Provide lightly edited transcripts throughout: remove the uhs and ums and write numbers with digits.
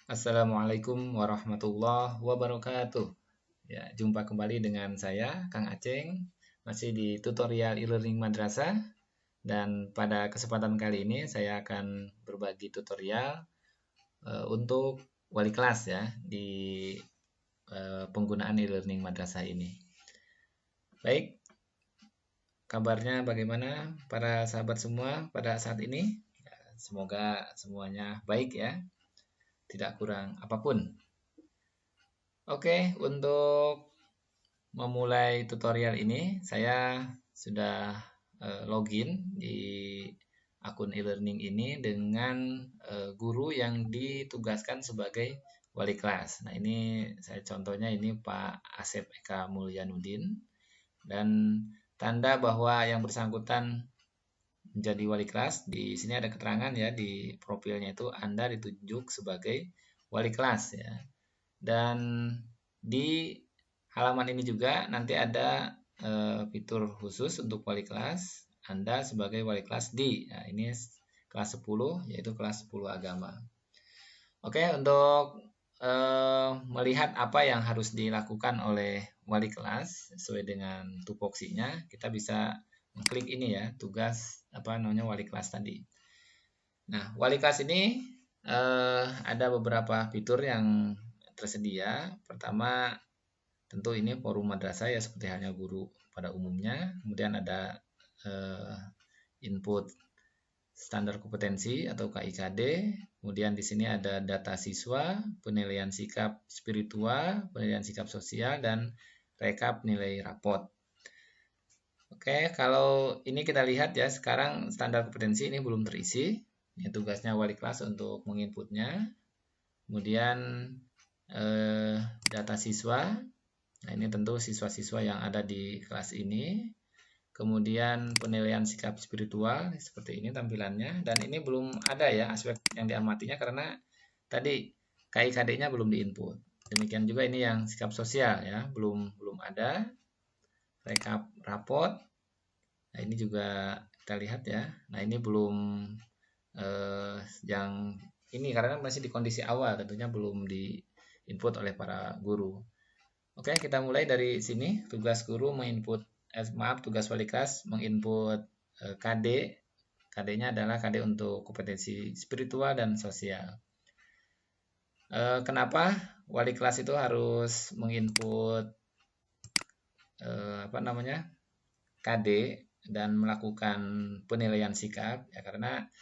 Assalamualaikum warahmatullahi wabarakatuh. Ya, jumpa kembali dengan saya, Kang Aceng, masih di tutorial e-learning madrasah. Dan pada kesempatan kali ini saya akan berbagi tutorial untuk wali kelas ya di penggunaan e-learning madrasah ini. Baik, kabarnya bagaimana para sahabat semua pada saat ini? Ya, semoga semuanya baik ya, tidak kurang apapun. Oke, untuk memulai tutorial ini, saya sudah login di akun e-learning ini dengan guru yang ditugaskan sebagai wali kelas. Nah, ini saya contohnya ini Pak Asep Eka Mulyanudin, dan tanda bahwa yang bersangkutan menjadi wali kelas, di sini ada keterangan ya di profilnya itu Anda ditunjuk sebagai wali kelas ya. Dan di halaman ini juga nanti ada fitur khusus untuk wali kelas. Anda sebagai wali kelas di, nah ini kelas 10 yaitu kelas 10 agama. Oke, untuk melihat apa yang harus dilakukan oleh wali kelas sesuai dengan tupoksinya, kita bisa mengklik ini ya, tugas apa namanya wali kelas tadi. Nah, wali kelas ini ada beberapa fitur yang tersedia. Pertama, tentu ini forum madrasah ya seperti halnya guru pada umumnya. Kemudian ada input standar kompetensi atau KIKD. Kemudian di sini ada data siswa, penilaian sikap spiritual, penilaian sikap sosial, dan rekap nilai rapot. Oke, kalau ini kita lihat ya, sekarang standar kompetensi ini belum terisi. Ini tugasnya wali kelas untuk menginputnya. Kemudian data siswa. Nah, ini tentu siswa-siswa yang ada di kelas ini. Kemudian penilaian sikap spiritual seperti ini tampilannya, dan ini belum ada ya aspek yang diamatinya karena tadi KIKD-nya belum diinput. Demikian juga ini yang sikap sosial ya, belum ada. Rekap rapot. Nah, ini juga kita lihat ya. Nah, ini belum yang ini karena masih di kondisi awal, tentunya belum diinput oleh para guru. Oke, kita mulai dari sini. Tugas guru tugas wali kelas menginput KD. KD-nya adalah KD untuk kompetensi spiritual dan sosial. Kenapa wali kelas itu harus menginput KD dan melakukan penilaian sikap? Ya, karena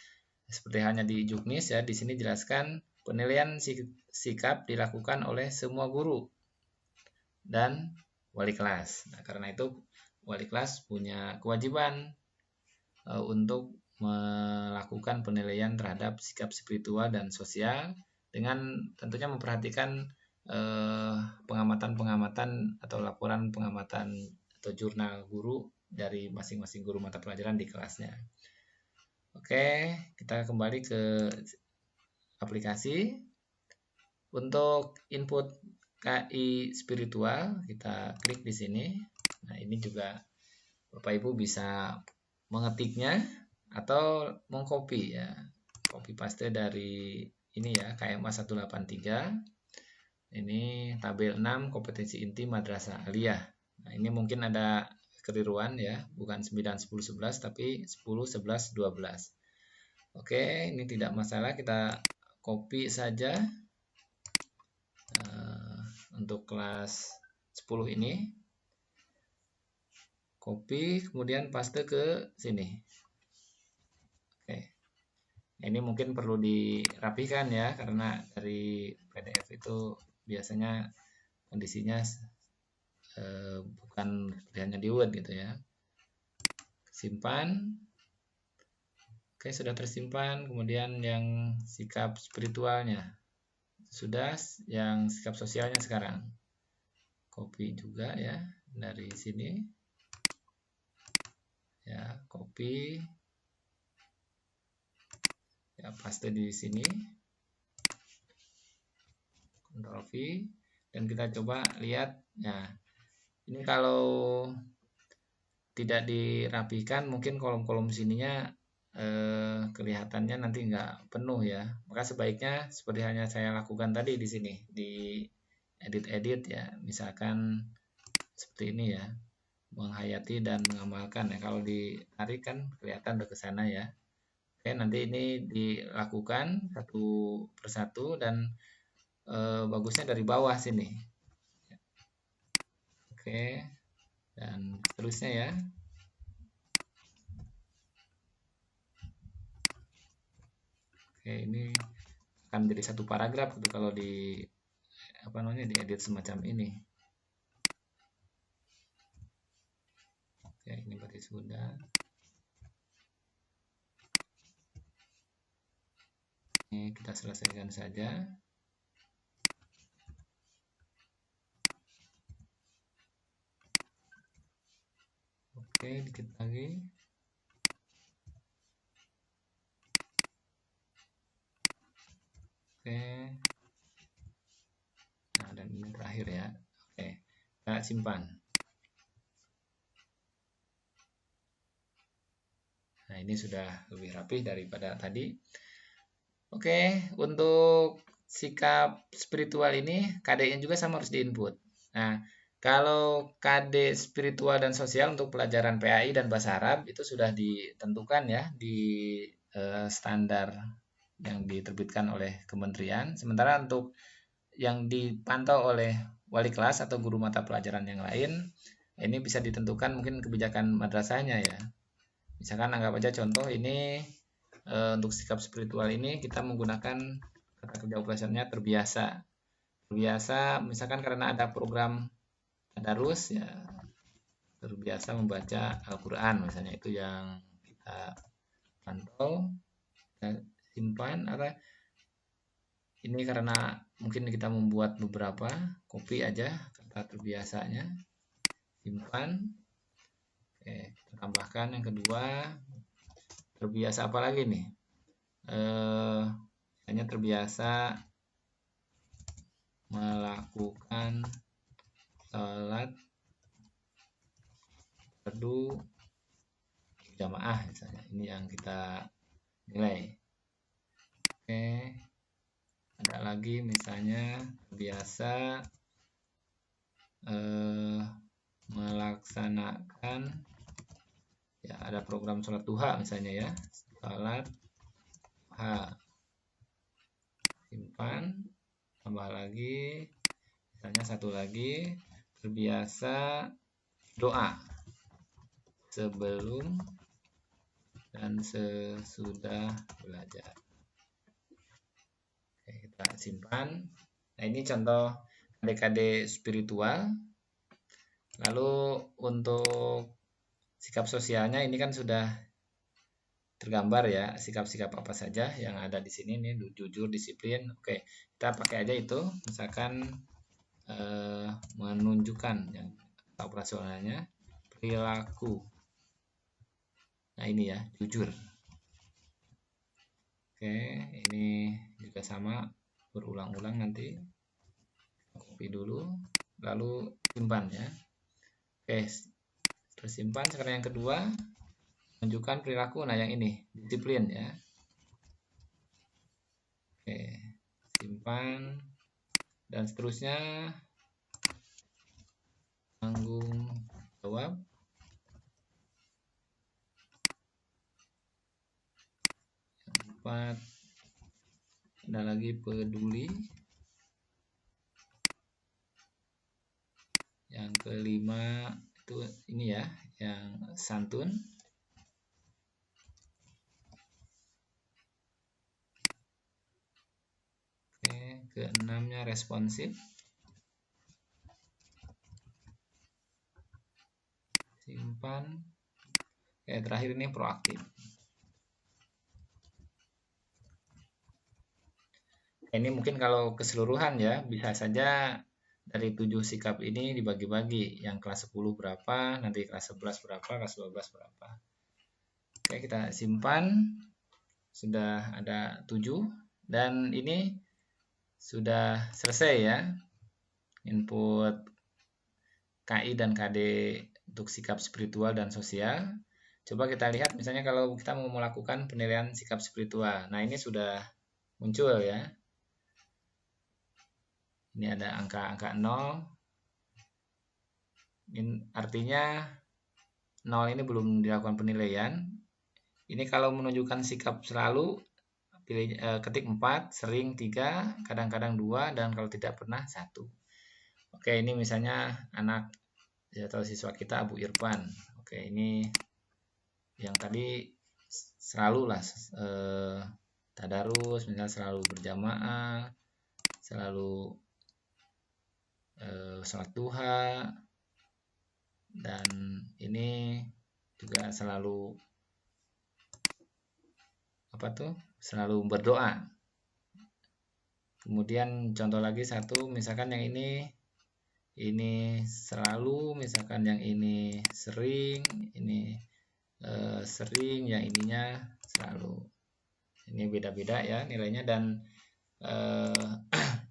seperti halnya di Juknis ya, di sini jelaskan penilaian sikap dilakukan oleh semua guru dan wali kelas. Nah, karena itu wali kelas punya kewajiban untuk melakukan penilaian terhadap sikap spiritual dan sosial dengan tentunya memperhatikan pengamatan-pengamatan atau laporan pengamatan atau jurnal guru dari masing-masing guru mata pelajaran di kelasnya. Oke, kita kembali ke aplikasi. Untuk input KI spiritual, kita klik di sini. Nah, ini juga Bapak Ibu bisa mengetiknya atau mengcopy ya. Copy paste dari ini ya, KMA 183. Ini tabel 6 kompetensi inti madrasah aliyah. Nah, ini mungkin ada keliruan ya, bukan 9, 10, 11 tapi 10, 11, 12. Oke, ini tidak masalah, kita copy saja untuk kelas 10 ini. Copy, kemudian paste ke sini. Oke. Ini mungkin perlu dirapikan ya, karena dari PDF itu biasanya kondisinya bukan hanya di Word gitu ya. Simpan. Oke, sudah tersimpan. Kemudian yang sikap spiritualnya sudah, yang sikap sosialnya sekarang copy juga ya dari sini ya, copy ya, paste di sini, Ctrl V, dan kita coba lihat ya. Ini kalau tidak dirapikan mungkin kolom-kolom sininya kelihatannya nanti nggak penuh ya. Maka sebaiknya seperti hanya saya lakukan tadi di sini, di edit-edit ya. Misalkan seperti ini ya, menghayati dan mengamalkan ya. Kalau ditarik kan kelihatan udah ke sana ya. Oke, nanti ini dilakukan satu persatu dan bagusnya dari bawah sini. Oke, dan seterusnya ya. Oke, ini akan menjadi satu paragraf gitu kalau di apa namanya diedit semacam ini. Oke, ini berarti sudah. Ini kita selesaikan saja. Oke, dikit lagi. Oke. Nah, dan ini terakhir ya. Oke, kita simpan. Nah, ini sudah lebih rapi daripada tadi. Oke, untuk sikap spiritual ini KD-nya juga sama harus diinput. Nah, kalau KD spiritual dan sosial untuk pelajaran PAI dan bahasa Arab itu sudah ditentukan ya di standar yang diterbitkan oleh kementerian. Sementara untuk yang dipantau oleh wali kelas atau guru mata pelajaran yang lain, ini bisa ditentukan mungkin kebijakan madrasahnya ya. Misalkan anggap aja contoh ini untuk sikap spiritual ini kita menggunakan kata kerja operasionalnya terbiasa. Terbiasa misalkan karena ada program tadarus ya, terbiasa membaca Al-Qur'an misalnya, itu yang kita pantau, kita simpan. Atau ini karena mungkin kita membuat beberapa copy aja kata terbiasanya, simpan. Oke, kita tambahkan yang kedua, terbiasa apa lagi nih? Hanya terbiasa melakukan sholat fardu jamaah misalnya, ini yang kita nilai. Oke, ada lagi misalnya terbiasa melaksanakan ya, ada program sholat duha misalnya ya, sholat duha, simpan. Tambah lagi misalnya satu lagi, terbiasa doa sebelum dan sesudah belajar. Oke, kita simpan. Nah, ini contoh KD-KD spiritual. Lalu untuk sikap sosialnya ini kan sudah tergambar ya, sikap-sikap apa saja yang ada di sini nih, jujur, disiplin. Oke, kita pakai aja itu. Misalkan menunjukkan yang operasionalnya perilaku. Nah, ini ya, jujur. Oke, ini juga sama, berulang-ulang nanti. Copy dulu, lalu simpan ya. Oke, terus simpan. Sekarang yang kedua, menunjukkan perilaku. Nah, yang ini, disiplin ya. Oke, simpan. Dan seterusnya, tanggung jawab. Yang keempat, ada lagi peduli. Yang kelima itu ini ya, yang santun. Oke, keenamnya responsif. Simpan. Oke, terakhir ini proaktif. Ini mungkin kalau keseluruhan ya, bisa saja dari 7 sikap ini dibagi-bagi. Yang kelas 10 berapa, nanti kelas 11 berapa, kelas 12 berapa. Oke, kita simpan. Sudah ada 7. Dan ini sudah selesai ya. Input KI dan KD untuk sikap spiritual dan sosial. Coba kita lihat misalnya kalau kita mau melakukan penilaian sikap spiritual. Nah, ini sudah muncul ya. Ini ada angka-angka 0. Ini artinya 0 ini belum dilakukan penilaian. Ini kalau menunjukkan sikap selalu, ketik 4, sering 3, kadang-kadang 2, dan kalau tidak pernah 1. Oke, ini misalnya anak atau siswa kita Abu Irfan. Oke, ini yang tadi selalu lah tadarus, misalnya selalu berjamaah, selalu sholat duha, dan ini juga selalu selalu berdoa. Kemudian contoh lagi satu, misalkan yang ini selalu, misalkan yang ini sering, ini sering, yang ininya selalu. Ini beda-beda ya nilainya, dan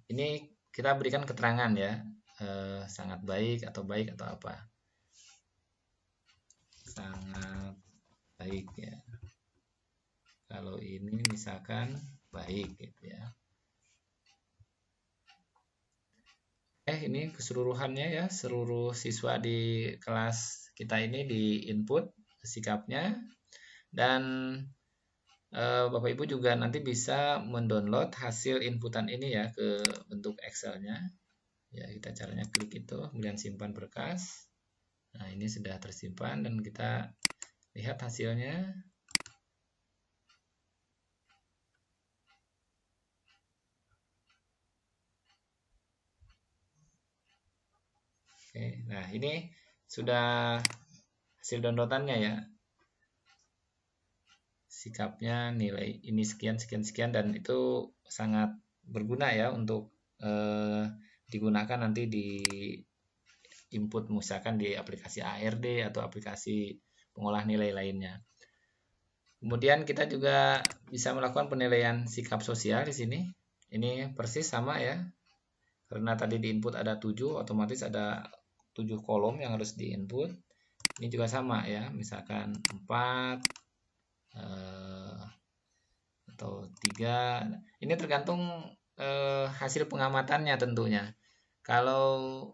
ini kita berikan keterangan ya, sangat baik atau apa. Sangat baik ya. Kalau ini misalkan baik gitu ya. Ini keseluruhannya ya, seluruh siswa di kelas kita ini di input sikapnya, dan Bapak Ibu juga nanti bisa mendownload hasil inputan ini ya ke bentuk Excel-nya. Ya, kita caranya klik itu, kemudian simpan berkas. Nah, ini sudah tersimpan dan kita lihat hasilnya. Oke, nah ini sudah hasil downloadannya ya. Sikapnya, nilai ini sekian sekian sekian, dan itu sangat berguna ya untuk digunakan nanti di input, misalkan di aplikasi ARD atau aplikasi pengolah nilai lainnya. Kemudian kita juga bisa melakukan penilaian sikap sosial di sini. Ini persis sama ya. Karena tadi di input ada 7, otomatis ada 7 kolom yang harus di input. Ini juga sama ya, misalkan 4 atau 3. Ini tergantung hasil pengamatannya tentunya. Kalau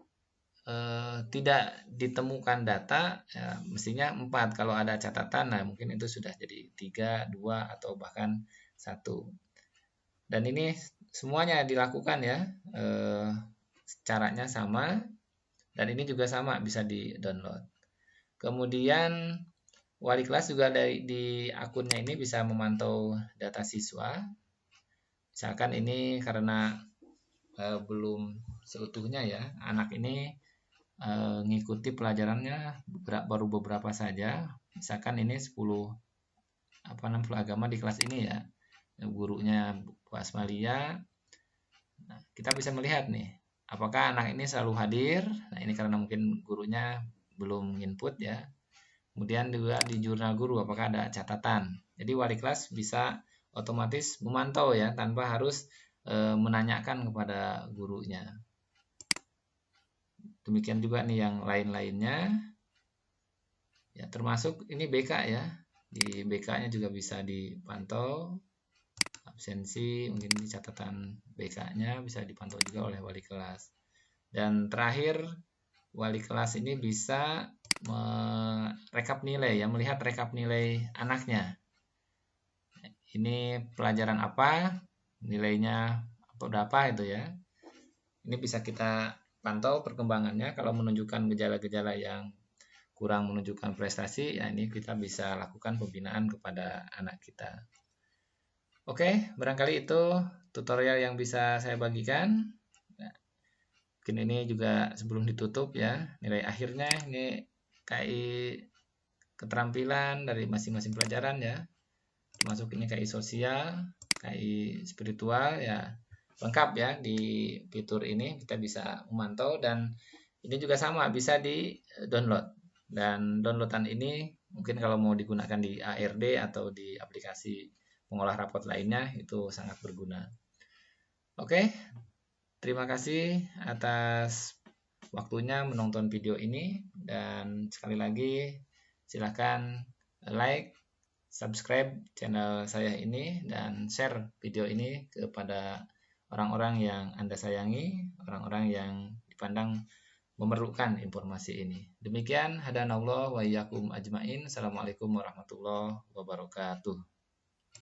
tidak ditemukan data, ya, mestinya 4. Kalau ada catatan, nah mungkin itu sudah jadi 3, 2, atau bahkan 1. Dan ini semuanya dilakukan ya, caranya sama, dan ini juga sama, bisa di download. Kemudian wali kelas juga di akunnya ini bisa memantau data siswa. Misalkan ini karena belum seutuhnya ya, anak ini ngikuti pelajarannya baru beberapa saja. Misalkan ini 10 agama di kelas ini ya, gurunya Bu Asmalia. Nah, kita bisa melihat nih, apakah anak ini selalu hadir. Nah, ini karena mungkin gurunya belum input ya. Kemudian juga di jurnal guru apakah ada catatan. Jadi wali kelas bisa otomatis memantau ya, tanpa harus menanyakan kepada gurunya. Demikian juga nih yang lain-lainnya. Ya, termasuk ini BK ya. Di BK-nya juga bisa dipantau. Absensi, mungkin di catatan BK-nya bisa dipantau juga oleh wali kelas. Dan terakhir, wali kelas ini bisa merekap nilai ya, melihat rekap nilai anaknya. Ini pelajaran apa, nilainya berapa itu ya. Ini bisa kita pantau perkembangannya. Kalau menunjukkan gejala-gejala yang kurang menunjukkan prestasi, ya ini kita bisa lakukan pembinaan kepada anak kita. Oke, barangkali itu tutorial yang bisa saya bagikan. Nah, mungkin ini juga sebelum ditutup ya, nilai akhirnya ini KI keterampilan dari masing-masing pelajaran ya. Termasuk ini KI sosial, KI spiritual ya. Lengkap ya, di fitur ini kita bisa memantau, dan ini juga sama bisa di download. Dan downloadan ini mungkin kalau mau digunakan di ARD atau di aplikasi pengolah rapot lainnya itu sangat berguna. Oke, terima kasih atas waktunya menonton video ini, dan sekali lagi silakan like, subscribe channel saya ini, dan share video ini kepada orang-orang yang Anda sayangi, orang-orang yang dipandang memerlukan informasi ini. Demikian, hadanallah wa iyyakum ajmain. Assalamualaikum warahmatullahi wabarakatuh.